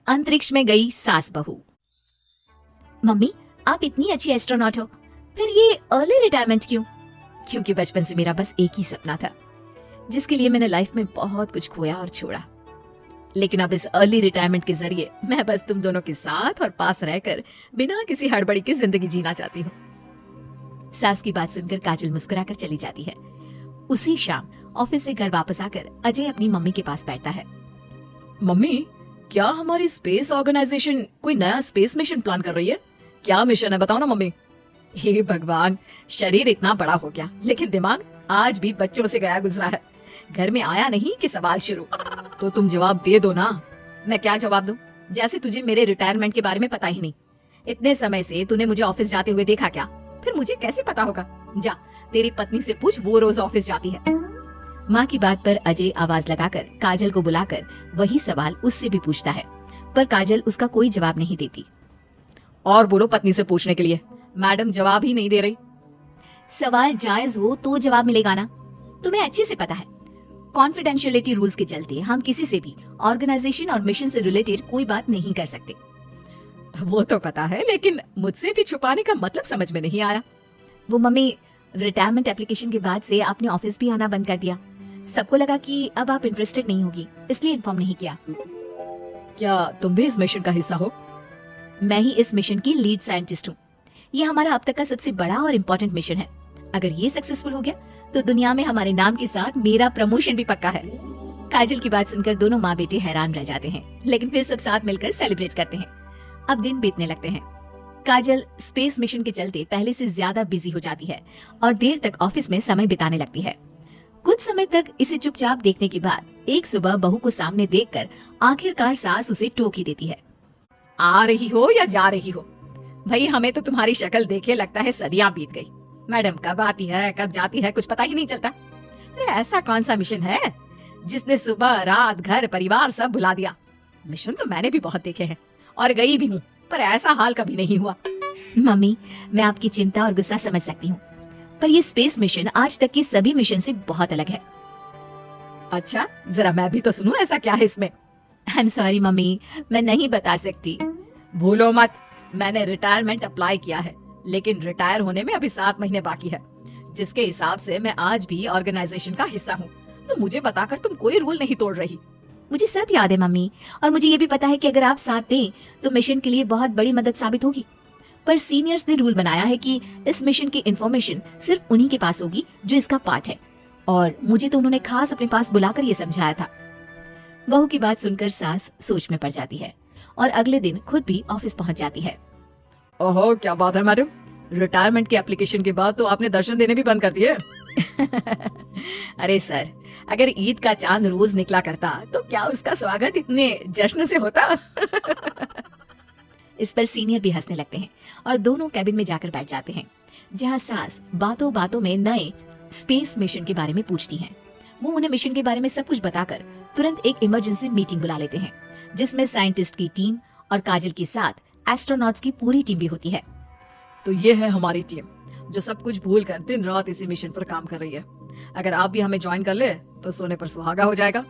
अंतरिक्ष में गई सास बहू। मम्मी, आप इतनी अच्छी एस्ट्रोनॉट हो, फिर ये अर्ली रिटायरमेंट क्यों? क्योंकि बचपन से मेरा बस एक ही सपना था, जिसके लिए मैंने लाइफ में बहुत कुछ खोया और छोड़ा। लेकिन अब इस अर्ली रिटायरमेंट के जरिए मैं बस तुम दोनों के साथ और पास रहकर बिना किसी हड़बड़ी की जिंदगी जीना चाहती हूँ। सास की बात सुनकर काजल मुस्कुराकर चली जाती है। उसी शाम ऑफिस से घर वापस आकर अजय अपनी मम्मी के पास बैठता है। मम्मी, क्या हमारी स्पेस ऑर्गेनाइजेशन कोई नया स्पेस मिशन प्लान कर रही है? क्या मिशन है, बताओ ना मम्मी। हे भगवान, शरीर इतना बड़ा हो गया लेकिन दिमाग आज भी बच्चों से गया गुजरा है। घर में आया नहीं कि सवाल शुरू। तो तुम जवाब दे दो ना। मैं क्या जवाब दूं? जैसे तुझे मेरे रिटायरमेंट के बारे में पता ही नहीं। इतने समय से तूने मुझे ऑफिस जाते हुए देखा क्या? फिर मुझे कैसे पता होगा? जा, तेरी पत्नी से पूछ, वो रोज ऑफिस जाती है। माँ की बात पर अजय आवाज लगाकर काजल को बुलाकर वही सवाल उससे भी पूछता है, पर काजल उसका कोई जवाब नहीं देती। और बोलो पत्नी से पूछने के लिए, मैडम जवाब ही नहीं दे रही। सवाल जायज हो तो जवाब मिलेगा ना, तुम्हें अच्छे से पता है। कॉन्फिडेंशियलिटी रूल्स के चलते हम किसी से भी ऑर्गेनाइजेशन और मिशन से रिलेटेड कोई बात नहीं कर सकते। वो तो पता है, लेकिन मुझसे भी छुपाने का मतलब समझ में नहीं आया। वो मम्मी, रिटायरमेंट एप्लीकेशन के बाद से आपने ऑफिस भी आना बंद कर दिया। सबको लगा कि अब आप इंटरेस्टेड नहीं होगी, इसलिए इन्फॉर्म नहीं किया। क्या तुम भी इस मिशन का हिस्सा हो? मैं ही इस मिशन की लीड साइंटिस्ट हूँ। ये हमारा अब तक का सबसे बड़ा और इम्पोर्टेंट मिशन है। अगर ये सक्सेसफुल हो गया तो दुनिया में हमारे नाम के साथ मेरा प्रमोशन भी पक्का है। काजल की बात सुनकर दोनों माँ बेटे हैरान रह जाते हैं, लेकिन फिर सब साथ मिलकर सेलिब्रेट करते हैं। अब दिन बीतने लगते हैं। काजल स्पेस मिशन के चलते पहले से ज्यादा बिजी हो जाती है और देर तक ऑफिस में समय बिताने लगती है। कुछ समय तक इसे चुपचाप देखने के बाद एक सुबह बहू को सामने देखकर आखिरकार सास उसे टोक ही देती है। आ रही हो या जा रही हो? भाई, हमें तो तुम्हारी शक्ल देखे लगता है सदियां बीत गई। मैडम कब आती है कब जाती है कुछ पता ही नहीं चलता। अरे ऐसा कौन सा मिशन है जिसने सुबह रात घर परिवार सब भुला दिया? मिशन तो मैंने भी बहुत देखे हैं और गई भी हूँ, पर ऐसा हाल कभी नहीं हुआ। मम्मी, मैं आपकी चिंता और गुस्सा समझ सकती हूँ, पर ये स्पेस मिशन आज तक के सभी मिशन से बहुत अलग है। अच्छा, जरा मैं भी तो सुनूं, ऐसा क्या है इसमें? आई एम सॉरी मम्मी, मैं नहीं बता सकती। भूलो मत, मैंने रिटायरमेंट अप्लाई किया है, लेकिन रिटायर होने में अभी 7 महीने बाकी है, जिसके हिसाब से मैं आज भी ऑर्गेनाइजेशन का हिस्सा हूँ। तो मुझे बताकर तुम कोई रूल नहीं तोड़ रही। मुझे सब याद है मम्मी, और मुझे ये भी पता है कि अगर आप साथ दें तो मिशन के लिए बहुत बड़ी मदद साबित होगी। पर सीनियर्स ने रूल बनाया है कि इस मिशन की इंफॉर्मेशन सिर्फ उन्हीं के पास होगी जो इसका पार्ट है, और मुझे तो उन्होंने खास अपने पास बुलाकर ये समझाया था। बहू की बात सुनकर सास सोच में पड़ जाती है और अगले दिन खुद भी ऑफिस पहुंच जाती है। ओहो, क्या बात है मैडम, रिटायरमेंट के एप्लीकेशन के बाद तो आपने दर्शन देने भी बंद कर दिए। अरे सर, अगर ईद का चांद रोज निकला करता तो क्या उसका स्वागत इतने जश्न से होता? इस पर सीनियर भी हंसने लगते हैं और दोनों कैबिन में जाकर बैठ जाते हैं, जहां सास बातों बातों में नए स्पेस मिशन के बारे में पूछती हैं। वो उन्हें मिशन के बारे में सब कुछ बताकर तुरंत एक इमरजेंसी मीटिंग बुला लेते हैं, जिसमें साइंटिस्ट की टीम और काजल के साथ एस्ट्रोनॉट्स की पूरी टीम भी होती है। तो ये है हमारी टीम जो सब कुछ भूल कर दिन रात इसी मिशन पर काम कर रही है। अगर आप भी हमें ज्वाइन कर ले तो सोने पर सुहागा हो जाएगा।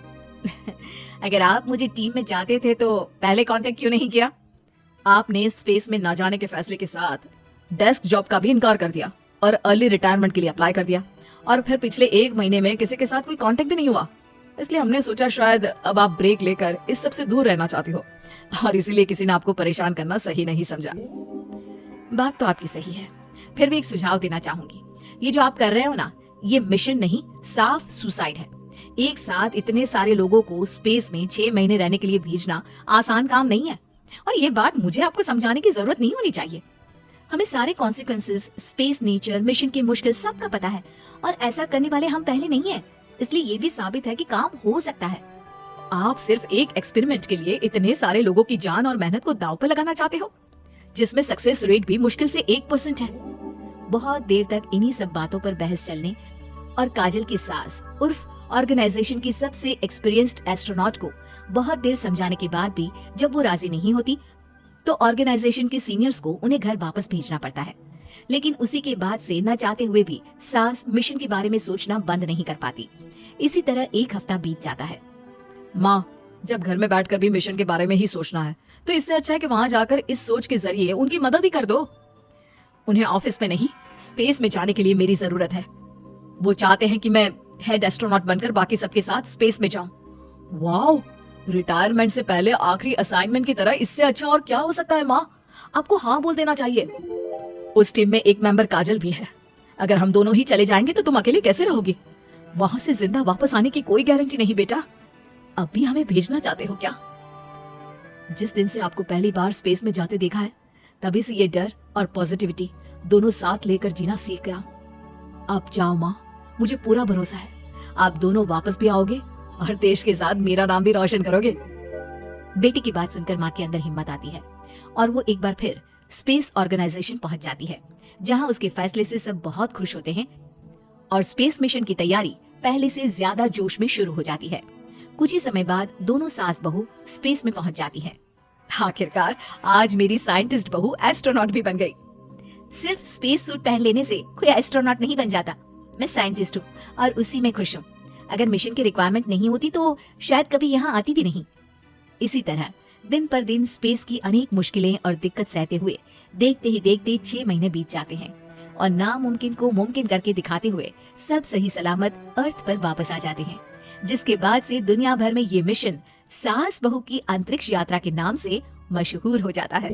अगर आप मुझे टीम में चाहते थे तो पहले कांटेक्ट क्यों नहीं किया? आपने स्पेस में ना जाने के फैसले के साथ डेस्क जॉब का भी इनकार कर दिया और अर्ली रिटायरमेंट के लिए अप्लाई कर दिया, और फिर पिछले 1 महीने में किसी के साथ कोई कांटेक्ट भी नहीं हुआ। इसलिए हमने सोचा शायद अब आप ब्रेक लेकर इस सब से दूर रहना चाहती हो, और इसीलिए किसी ने आपको परेशान करना सही नहीं समझा। बात तो आपकी सही है, फिर भी एक सुझाव देना चाहूंगी। ये जो आप कर रहे हो ना, ये मिशन नहीं, साफ सुसाइड है। एक साथ इतने सारे लोगों को स्पेस में 6 महीने रहने के लिए भेजना आसान काम नहीं है, और ये बात मुझे आपको समझाने की जरूरत नहीं होनी चाहिए। हमें सारे कॉन्सिक्वेंसेस, स्पेस नेचर, मिशन की मुश्किल सबका पता है, और ऐसा करने वाले हम पहले नहीं है। इसलिए ये भी साबित है कि काम हो सकता है। आप सिर्फ एक एक्सपेरिमेंट के लिए इतने सारे लोगों की जान और मेहनत को दांव पर लगाना चाहते हो, जिसमें सक्सेस रेट भी मुश्किल से 1% है। बहुत देर तक इन्हीं सब बातों पर बहस चलने और काजल की सास उर्फ ऑर्गेनाइजेशन की सबसे एक्सपीरियंस्ड एस्ट्रोनॉट को बहुत देर समझाने के बाद भी जब वो राजी नहीं होती, तो ऑर्गेनाइजेशन के सीनियर्स को उन्हें घर वापस भेजना पड़ता है। लेकिन उसी के बाद से न चाहते हुए भी सास मिशन के बारे में सोचना बंद नहीं कर पाती। इसी तरह 1 हफ्ता बीत जाता है। माँ, जब घर में बैठकर भी मिशन के बारे में ही सोचना है तो इससे अच्छा है कि वहां जाकर इस सोच के जरिए उनकी मदद ही कर दो। उन्हें ऑफिस में नहीं, स्पेस में जाने के लिए मेरी जरूरत है। वो चाहते हैं कि मैं हेड एस्ट्रोनॉट बनकर बाकी सबके साथ स्पेस में जाऊं। वाओ, रिटायरमेंट से पहले आखिरी असाइनमेंट की तरह इससे अच्छा और क्या हो सकता है माँ? आपको हाँ बोल देना चाहिए। उस टीम में एक मेंबर काजल भी है। अगर हम दोनों ही चले जाएंगे तो तुम अकेले कैसे रहोगी? वहां से जिंदा वापस आने की कोई गारंटी नहीं बेटा। अब भी हमें भेजना चाहते हो क्या? जिस दिन से आपको पहली बार स्पेस में जाते देखा है तभी से ये डर और पॉजिटिविटी दोनों साथ लेकर जीना सीख गया। आप जाओ माँ, मुझे पूरा भरोसा है आप दोनों वापस भी आओगे और देश के साथ मेरा नाम भी रोशन करोगे। बेटी की बात सुनकर माँ के अंदर हिम्मत आती है और वो एक बार फिर स्पेस ऑर्गेनाइजेशन पहुंच जाती है, जहां उसके फैसले से सब बहुत खुश होते हैं और स्पेस मिशन की तैयारी पहले से ज्यादा जोश में शुरू हो जाती है। कुछ ही समय बाद दोनों सास बहू स्पेस में पहुंच जाती हैं। आखिरकार आज मेरी साइंटिस्ट बहू एस्ट्रोनॉट भी बन गई। सिर्फ स्पेस सूट पहन लेने से कोई एस्ट्रोनॉट नहीं बन जाता। मैं साइंटिस्ट हूँ और उसी में खुश हूँ। अगर मिशन की रिक्वायरमेंट नहीं होती तो शायद कभी यहाँ आती भी नहीं। इसी तरह दिन पर दिन स्पेस की अनेक मुश्किलें और दिक्कत सहते हुए देखते ही देखते 6 महीने बीत जाते हैं और नामुमकिन को मुमकिन करके दिखाते हुए सब सही सलामत अर्थ पर वापस आ जाते हैं, जिसके बाद से दुनिया भर में ये मिशन सास बहू की अंतरिक्ष यात्रा के नाम से मशहूर हो जाता है।